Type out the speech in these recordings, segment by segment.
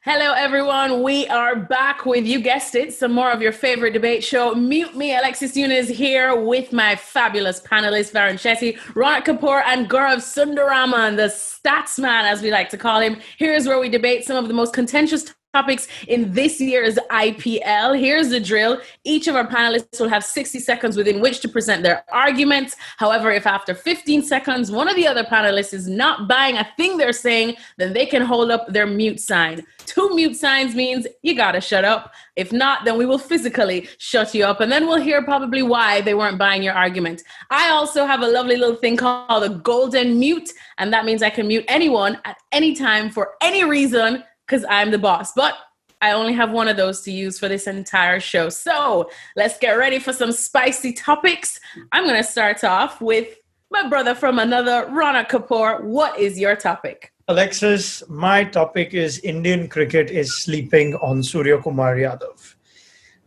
Hello, everyone. We are back with, you guessed it, some more of your favorite debate show. Mute Me, Alexis Nunes here with my fabulous panelists, Varun Shetty, Raunak Kapoor, and Gaurav Sundaraman, the stats man, as we like to call him. Here's where we debate some of the most contentious topics in this year's IPL. Here's the drill. Each of our panelists will have 60 seconds within which to present their arguments. However, if after 15 seconds, one of the other panelists is not buying a thing they're saying, then they can hold up their mute sign. 2 mute signs means you gotta shut up. If not, then we will physically shut you up, and then we'll hear probably why they weren't buying your argument. I also have a lovely little thing called a golden mute, and that means I can mute anyone at any time for any reason, because I'm the boss. But I only have one of those to use for this entire show. So let's get ready for some spicy topics. I'm going to start off with my brother from another, Raunak Kapoor. What is your topic? Alexis, my topic is Indian cricket is sleeping on Suryakumar Yadav.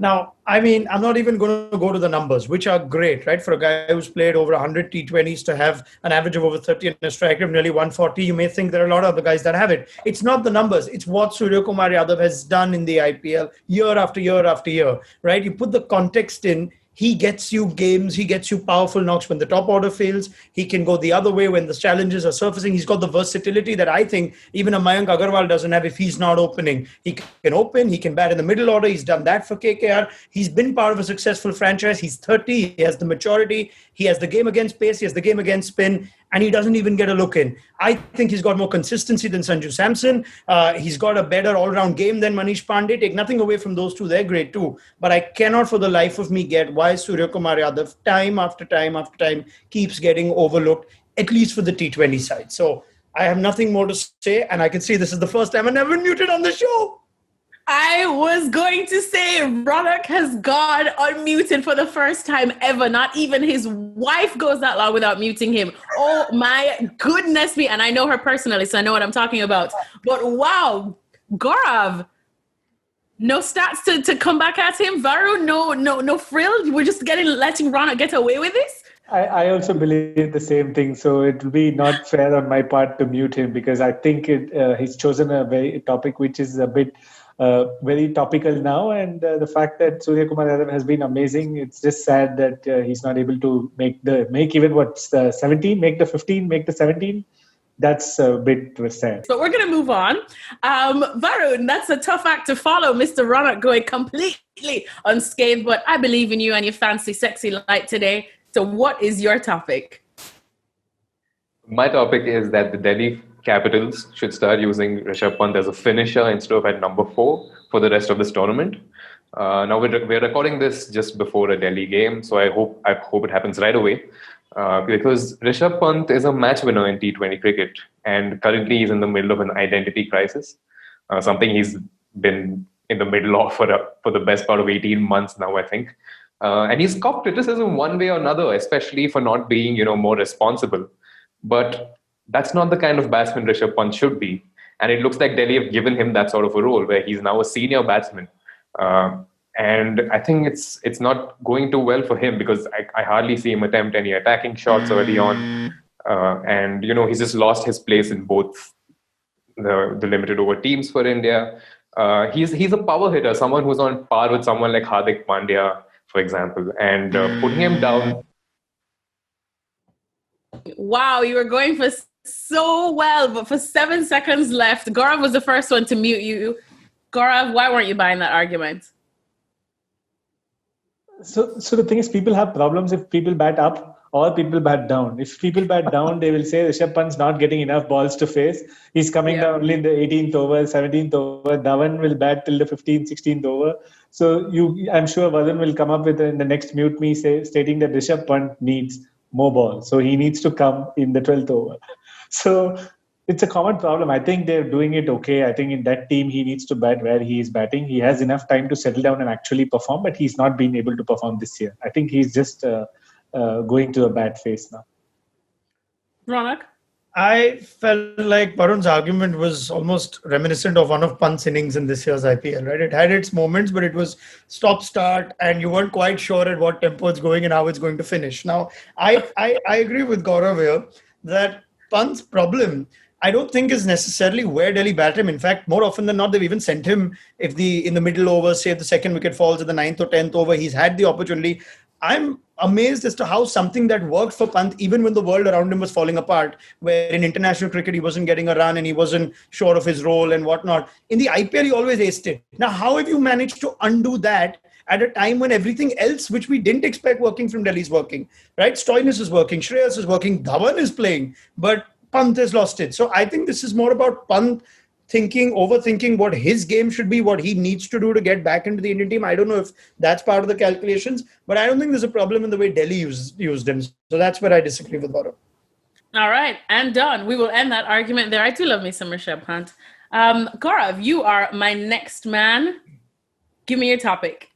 Now, I'm not even going to go to the numbers, which are great, right? For a guy who's played over 100 T20s to have an average of over 30 and a strike rate of nearly 140, you may think there are a lot of other guys that have it. It's not the numbers. It's what Suryakumar Yadav has done in the IPL year after year after year, right? You put the context in. He gets you games, he gets you powerful knocks when the top order fails. He can go the other way when the challenges are surfacing. He's got the versatility that I think even a Mayank Agarwal doesn't have if he's not opening. He can open, he can bat in the middle order. He's done that for KKR. He's been part of a successful franchise. He's 30, he has the maturity, he has the game against pace, he has the game against spin, and he doesn't even get a look in. I think he's got more consistency than Sanju Samson. He's got a better all-round game than Manish Pandey. Take nothing away from those two. They're great too. But I cannot for the life of me get why Suryakumar Yadav time after time after time keeps getting overlooked, at least for the T20 side. So I have nothing more to say. And I can see this is the first time I've never been muted on the show. I was going to say Raunak has gone unmuted for the first time ever. Not even his wife goes that long without muting him. Oh my goodness me. And I know her personally, so I know what I'm talking about. But wow, Gaurav, no stats to come back at him. Varun, no frill. We're just letting Raunak get away with this. I also believe the same thing. So it will be not fair on my part to mute him because I think he's chosen a topic which is a bit very topical now, and the fact that Suryakumar Yadav has been amazing. It's just sad that he's not able to make even what's the 17, make the 15, make the 17. That's a bit sad. But we're going to move on. Varun, that's a tough act to follow. Mr. Raunak going completely unscathed, but I believe in you and your fancy, sexy light today. So what is your topic? My topic is that the Delhi Capitals should start using Rishabh Pant as a finisher instead of at number 4 for the rest of this tournament. Now we're recording this just before a Delhi game, so I hope it happens right away. Because Rishabh Pant is a match winner in T20 cricket, and currently he's in the middle of an identity crisis, something he's been in the middle of for the best part of 18 months now, I think. And he's copped criticism one way or another, especially for not being, more responsible. But that's not the kind of batsman Rishabh Pant should be. And it looks like Delhi have given him that sort of a role where he's now a senior batsman. And I think it's not going too well for him because I hardly see him attempt any attacking shots early on. And, he's just lost his place in both the limited over teams for India. He's a power hitter, someone who's on par with someone like Hardik Pandya, for example. And putting him down... Wow, you were going for so well, but for 7 seconds left, Gaurav was the first one to mute you. Gaurav, why weren't you buying that argument? So the thing is, people have problems if people bat up or people bat down. If people bat down, they will say Rishabh Pant's not getting enough balls to face. He's coming down only in the 18th over, 17th over. Dhawan will bat till the 15th, 16th over. So I'm sure Varun will come up with in the next mute me stating that Rishabh Pant needs more balls. So he needs to come in the 12th over. So it's a common problem. I think they're doing it okay. I think in that team, he needs to bat where he is batting. He has enough time to settle down and actually perform, but he's not been able to perform this year. I think he's just going to a bad phase now. Raunak? I felt like Varun's argument was almost reminiscent of one of Pant's innings in this year's IPL, right? It had its moments, but it was stop-start, and you weren't quite sure at what tempo it's going and how it's going to finish. Now, I agree with Gaurav here that Pant's problem I don't think is necessarily where Delhi bat him. In fact, more often than not, they've even sent him in the middle over, say if the second wicket falls at the 9th or 10th over, he's had the opportunity. I'm amazed as to how something that worked for Pant, even when the world around him was falling apart, where in international cricket he wasn't getting a run and he wasn't sure of his role and whatnot. In the IPL, he always aced it. Now, how have you managed to undo that at a time when everything else, which we didn't expect working from Delhi, is working, right? Stoinis is working, Shreyas is working, Dhawan is playing, but Pant has lost it. So I think this is more about Pant overthinking what his game should be, what he needs to do to get back into the Indian team. I don't know if that's part of the calculations, but I don't think there's a problem in the way Delhi used him. So that's where I disagree with Gaurav. All right, and done. We will end that argument there. I do love me some Rishabh Pant. Gaurav, you are my next man. Give me your topic.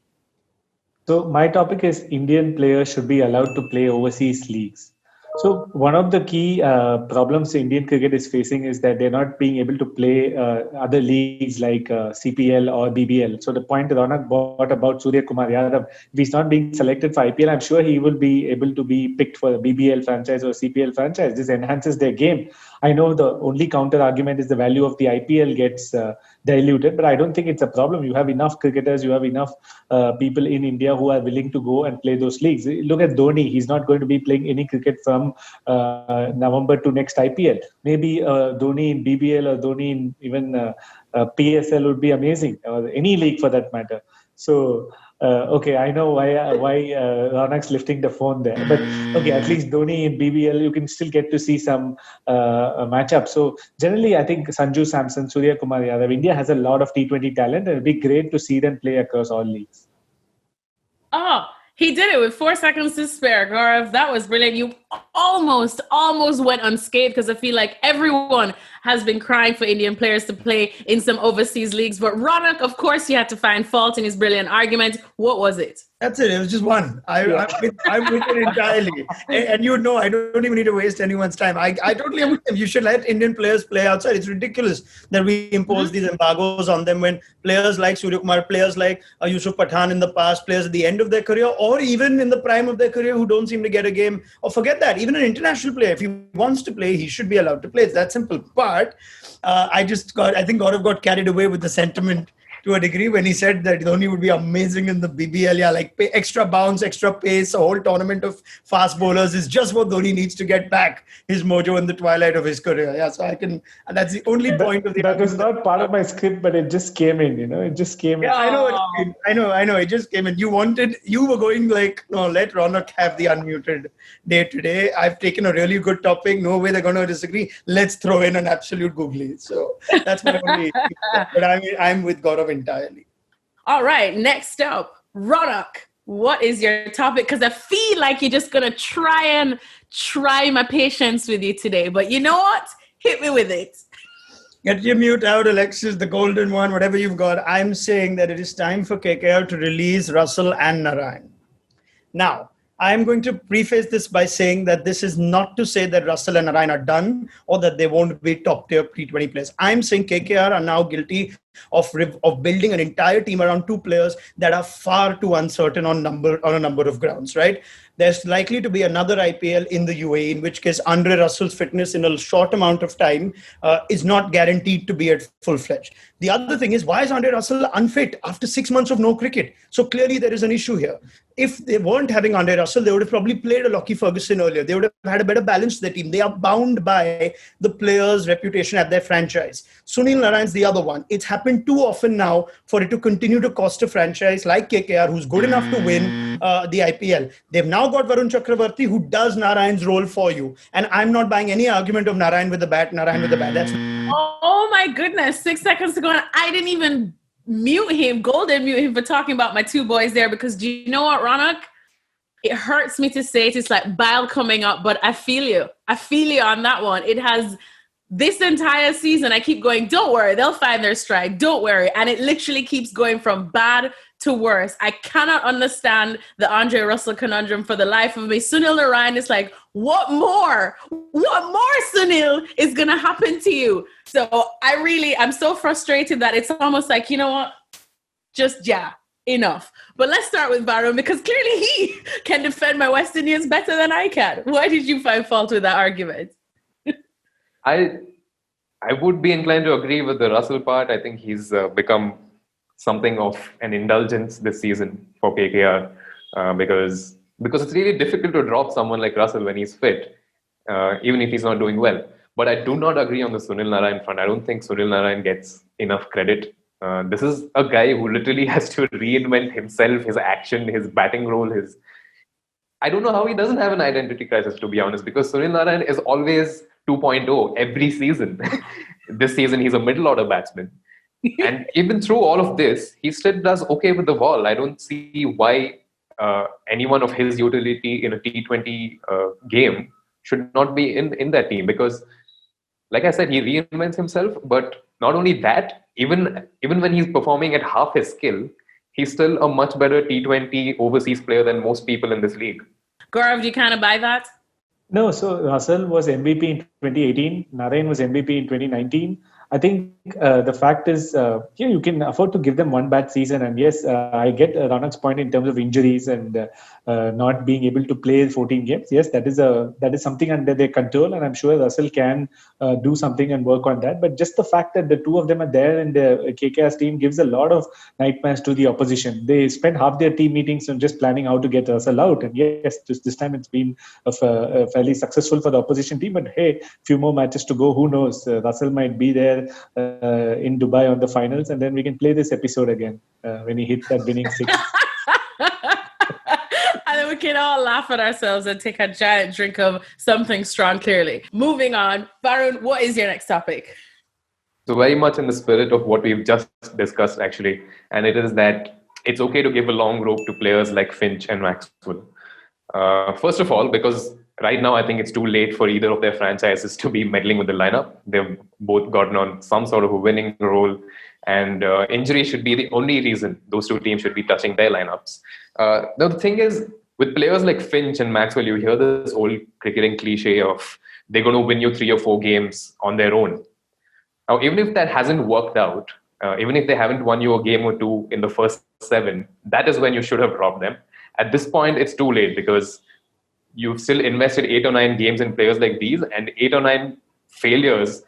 So my topic is Indian players should be allowed to play overseas leagues. So one of the key problems Indian cricket is facing is that they're not being able to play other leagues like CPL or BBL. So the point Raunak brought about Suryakumar Yadav, if he's not being selected for IPL, I'm sure he will be able to be picked for a BBL franchise or CPL franchise. This enhances their game. I know the only counter argument is the value of the IPL gets diluted, but I don't think it's a problem. You have enough cricketers, you have enough people in India who are willing to go and play those leagues. Look at Dhoni. He's not going to be playing any cricket from November to next IPL. Maybe Dhoni in BBL or Dhoni in even PSL would be amazing, or any league for that matter. So, okay, I know why Raunak's lifting the phone there. But, okay, at least Dhoni in BBL, you can still get to see some matchup. So, generally, I think Sanju Samson, Suryakumar Yadav, India has a lot of T20 talent. And it'll be great to see them play across all leagues. Oh, he did it with 4 seconds to spare, Gaurav. That was brilliant. You almost went unscathed, because I feel like everyone has been crying for Indian players to play in some overseas leagues. But Raunak, of course, you had to find fault in his brilliant argument. What was it? That's it. It was just one. I'm with it entirely. And you know, I don't even need to waste anyone's time. I totally agree with him. You should let Indian players play outside. It's ridiculous that we impose these embargoes on them when players like Suryakumar, players like Yusuf Pathan in the past, players at the end of their career or even in the prime of their career who don't seem to get a game, or forget that, even an international player, if he wants to play, he should be allowed to play. It's that simple. But I think Gaurav got carried away with the sentiment to a degree when he said that Dhoni would be amazing in the BBL. Yeah, like extra bounce, extra pace, a whole tournament of fast bowlers is just what Dhoni needs to get back his mojo in the twilight of his career. Yeah, so that's the only point of the That was not part of my script, but it just came in, it just came in. Yeah, I know. It just came in. You were going like, no, let Raunak have the unmuted day today. I've taken a really good topic. No way they're going to disagree. Let's throw in an absolute googly. So that's my only. But I'm with Gaurav entirely. All right, next up, Raunak. What is your topic? Because I feel like you're just going to try my patience with you today. But you know what? Hit me with it. Get your mute out, Alexis, the golden one, whatever you've got. I'm saying that it is time for KKR to release Russell and NARINE. Now, I'm going to preface this by saying that this is not to say that Russell and NARINE are done or that they won't be top-tier T20 players. I'm saying KKR are now guilty of building an entire team around two players that are far too uncertain on a number of grounds, right? There's likely to be another IPL in the UAE, in which case Andre Russell's fitness in a short amount of time is not guaranteed to be at full-fledged. The other thing is, why is Andre Russell unfit after 6 months of no cricket? So clearly there is an issue here. If they weren't having Andre Russell, they would have probably played a Lockie Ferguson earlier. They would have had a better balance to their team. They are bound by the player's reputation at their franchise. Sunil Narayan's the other one. It's happened too often now for it to continue to cost a franchise like KKR, who's good enough to win the IPL. They've now got Varun Chakravarti, who does Narayan's role for you. And I'm not buying any argument of Narayan with the bat. That's oh my goodness, 6 seconds ago, and I didn't even golden mute him for talking about my two boys there, because do you know what, Raunak? It hurts me to say it. It's like bile coming up, but I feel you. On that one. It has this entire season. I keep going, don't worry, they'll find their stride. Don't worry. And it literally keeps going from bad to worse. I cannot understand the Andre Russell conundrum for the life of me. Sunil Narayan is like, what more? Sunil, is going to happen to you? So I'm so frustrated that it's almost like, you know what? Enough. But let's start with Varun, because clearly he can defend my West Indians better than I can. Why did you find fault with that argument? I would be inclined to agree with the Russell part. I think he's become something of an indulgence this season for KKR because it's really difficult to drop someone like Russell when he's fit, even if he's not doing well. But I do not agree on the Sunil Narine front. I don't think Sunil Narine gets enough credit. This is a guy who literally has to reinvent himself, his action, his batting role, his. I don't know how he doesn't have an identity crisis, to be honest, because Sunil Narine is always 2.0 every season. This season, he's a middle order batsman. And even through all of this, he still does okay with the ball. I don't see why anyone of his utility in a T20 game should not be in that team. Because, like I said, he reinvents himself. But not only that, even when he's performing at half his skill, he's still a much better T20 overseas player than most people in this league. Gaurav, do you kind of buy that? No, so Russell was MVP in 2018. Narine was MVP in 2019. I think the fact is, you can afford to give them one bad season. And yes, I get Raunak's point in terms of injuries and not being able to play 14 games. Yes, that is something under their control, and I'm sure Russell can do something and work on that. But just the fact that the two of them are there in the KKR's team gives a lot of nightmares to the opposition. They spend half their team meetings on just planning how to get Russell out. And yes, just this time it's been fairly successful for the opposition team. But hey, few more matches to go. Who knows? Russell might be there in Dubai on the finals, and then we can play this episode again when he hits that winning six. And then we can all laugh at ourselves and take a giant drink of something strong, clearly. Moving on, Varun, what is your next topic? So very much in the spirit of what we've just discussed, actually, and it is that it's okay to give a long rope to players like Finch and Maxwell. First of all, because right now I think it's too late for either of their franchises to be meddling with the lineup. They've both gotten on some sort of a winning role, and injury should be the only reason those two teams should be touching their lineups. Now, the thing is, with players like Finch and Maxwell, you hear this old cricketing cliche of they're going to win you 3 or 4 games on their own. Now, even if that hasn't worked out, even if they haven't won you a game or two in the first 7, that is when you should have dropped them. At this point, it's too late because you've still invested 8 or 9 games in players like these, and 8 or 9 failures.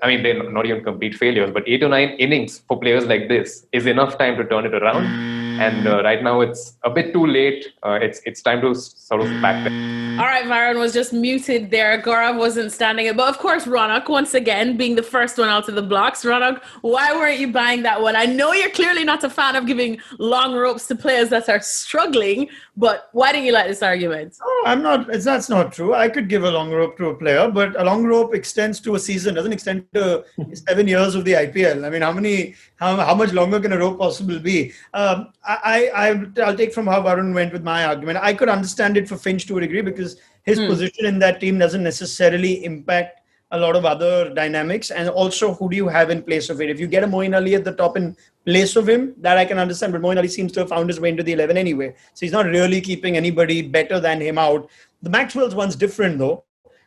I mean, they're not even complete failures, but 8 or 9 innings for players like this is enough time to turn it around. And right now, it's a bit too late. It's time to sort of back them. All right, Varun was just muted there. Gaurav wasn't standing it. But of course, Raunak, once again, being the first one out of the blocks. Raunak, why weren't you buying that one? I know you're clearly not a fan of giving long ropes to players that are struggling, but why didn't you like this argument? Oh, I'm not. That's not true. I could give a long rope to a player, but a long rope extends to a season, doesn't extend to 7 years of the IPL. I mean, how much longer can a rope possibly be? I'll take from how Varun went with my argument. I could understand it for Finch to a degree because his position in that team doesn't necessarily impact a lot of other dynamics. And also, who do you have in place of it? If you get a Moeen Ali at the top in place of him, that I can understand. But Moeen Ali seems to have found his way into the 11 anyway. So he's not really keeping anybody better than him out. The Maxwell's one's different, though,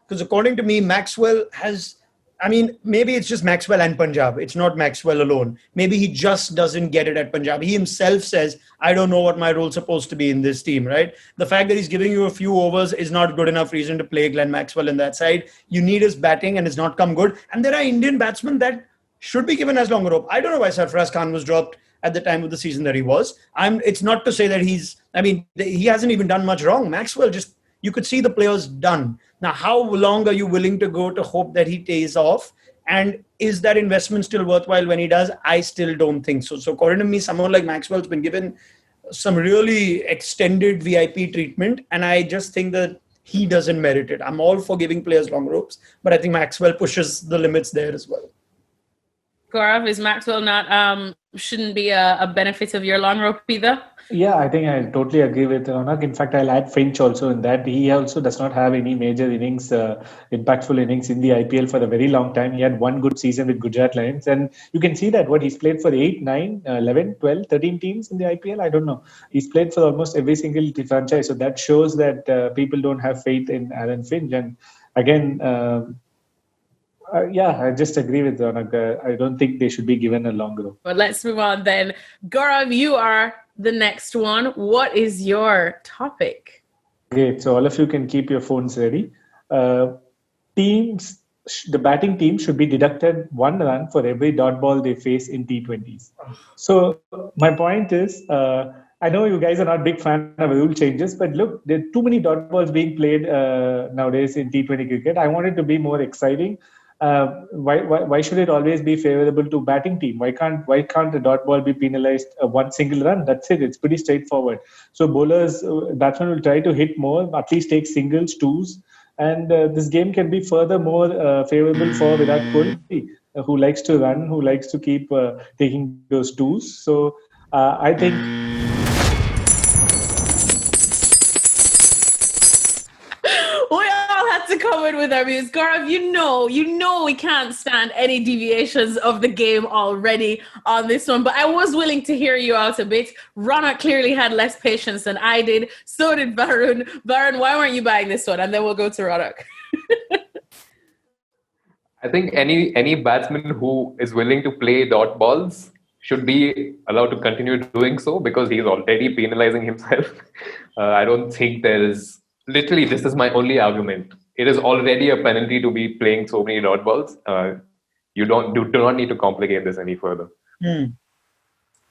because according to me, Maxwell has... I mean, maybe it's just Maxwell and Punjab. It's not Maxwell alone. Maybe he just doesn't get it at Punjab. He himself says, I don't know what my role's supposed to be in this team, right? The fact that he's giving you a few overs is not good enough reason to play Glenn Maxwell in that side. You need his batting and it's not come good. And there are Indian batsmen that should be given as long rope. I don't know why Sarfaraz Khan was dropped at the time of the season that he was. It's not to say that he hasn't even done much wrong. Maxwell just... You could see the players done. Now, how long are you willing to go to hope that he pays off? And is that investment still worthwhile when he does? I still don't think so. So according to me, someone like Maxwell's been given some really extended VIP treatment. And I just think that he doesn't merit it. I'm all for giving players long ropes, but I think Maxwell pushes the limits there as well. Gaurav, is Maxwell not shouldn't be a benefit of your long rope either? Yeah, I think I totally agree with Raunak. In fact, I'll add Finch also in that. He also does not have any major innings, impactful innings in the IPL for a very long time. He had one good season with Gujarat Lions. And you can see that he's played for 8, 9, 11, 12, 13 teams in the IPL. I don't know. He's played for almost every single franchise. So that shows that people don't have faith in Aaron Finch. And again, I just agree with Raunak. I don't think they should be given a long rope. But let's move on then. Gaurav, you are the next one. What is your topic? Great. So all of you can keep your phones ready. Teams the batting team should be deducted 1 run for every dot ball they face in T20s. So my point is, I know you guys are not big fan of rule changes, but look, there are too many dot balls being played nowadays in T20 cricket. I want it to be more exciting. Why should it always be favorable to batting team? Why can't the dot ball be penalized one single run? That's it. It's pretty straightforward. So bowlers, batsmen will try to hit more, at least take singles, twos, and this game can be further more favorable for Virat Kohli, who likes to run, who likes to keep taking those twos. So I think. We all had to come in with our views. Gaurav, you know we can't stand any deviations of the game already on this one, but I was willing to hear you out a bit. Raunak clearly had less patience than I did. So did Varun. Varun, why weren't you buying this one? And then we'll go to Raunak. I think any batsman who is willing to play dot balls should be allowed to continue doing so because he's already penalizing himself. I don't think there is... Literally, this is my only argument. It is already a penalty to be playing so many dot balls. You do not need to complicate this any further.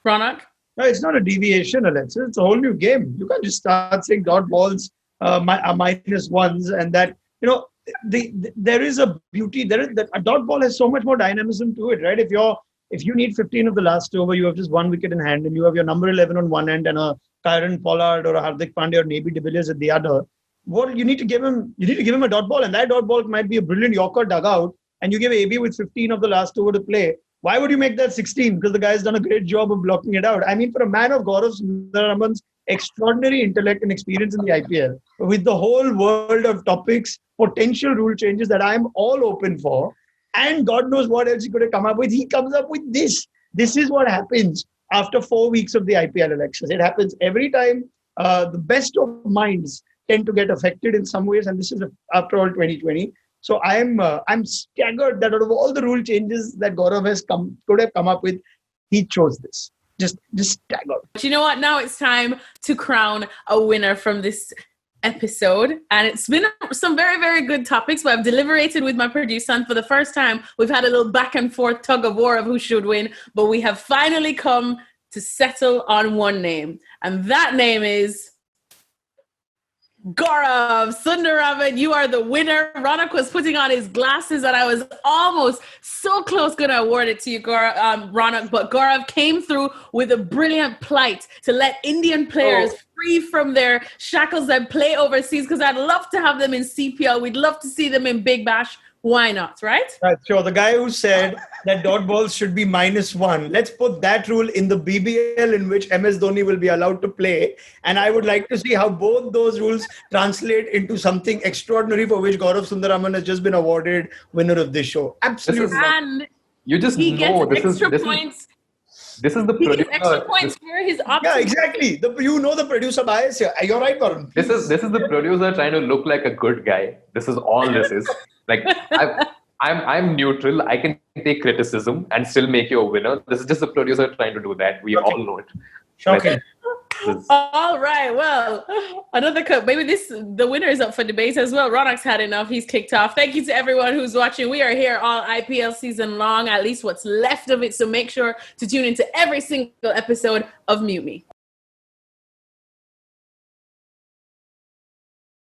Raunak? No, it's not a deviation, Alexis. It's a whole new game. You can't just start saying dot balls minus ones and that, there is a beauty. A dot ball has so much more dynamism to it, right? If you need 15 of the last over, you have just one wicket in hand and you have your number 11 on one end and a Kyron Pollard or a Hardik Pandya or maybe de Villiers at the other. Well, you need to give him a dot ball, and that dot ball might be a brilliant Yorker dugout, and you give AB with 15 of the last over to play. Why would you make that 16? Because the guy's done a great job of blocking it out. I mean, for a man of Gaurav Sundaraman's extraordinary intellect and experience in the IPL, with the whole world of topics, potential rule changes that I'm all open for, and God knows what else he could have come up with, he comes up with this. This is what happens after 4 weeks of the IPL elections. It happens every time. The best of minds tend to get affected in some ways, and this is after all 2020. So I'm staggered that out of all the rule changes that Gaurav could have come up with, he chose this. Just staggered. But you know what? Now it's time to crown a winner from this episode, and it's been some very, very good topics, but I've deliberated with my producer, and for the first time we've had a little back and forth tug of war of who should win, but we have finally come to settle on one name, and that name is Gaurav Sundaraman. You are the winner. Raunak was putting on his glasses and I was almost so close going to award it to you, Raunak, but Gaurav came through with a brilliant plight to let Indian players free from their shackles and play overseas, because I'd love to have them in CPL. We'd love to see them in Big Bash. Why not, right? Right. Sure. The guy who said that dot balls should be -1. Let's put that rule in the BBL in which MS Dhoni will be allowed to play. And I would like to see how both those rules translate into something extraordinary for which Gaurav Sundaraman has just been awarded winner of this show. Absolutely. And you just he know gets extra points. This is the He producer. gets extra points for his option. Yeah, exactly. The producer bias here. You're right, Varun. This is the producer trying to look like a good guy. This is all this is. Like I'm neutral. I can take criticism and still make you a winner. This is just the producer trying to do that. We all know it. Shocking. All right. Well, another cut. Maybe the winner is up for debate as well. Raunak's had enough. He's kicked off. Thank you to everyone who's watching. We are here all IPL season long, at least what's left of it. So make sure to tune into every single episode of Mute Me.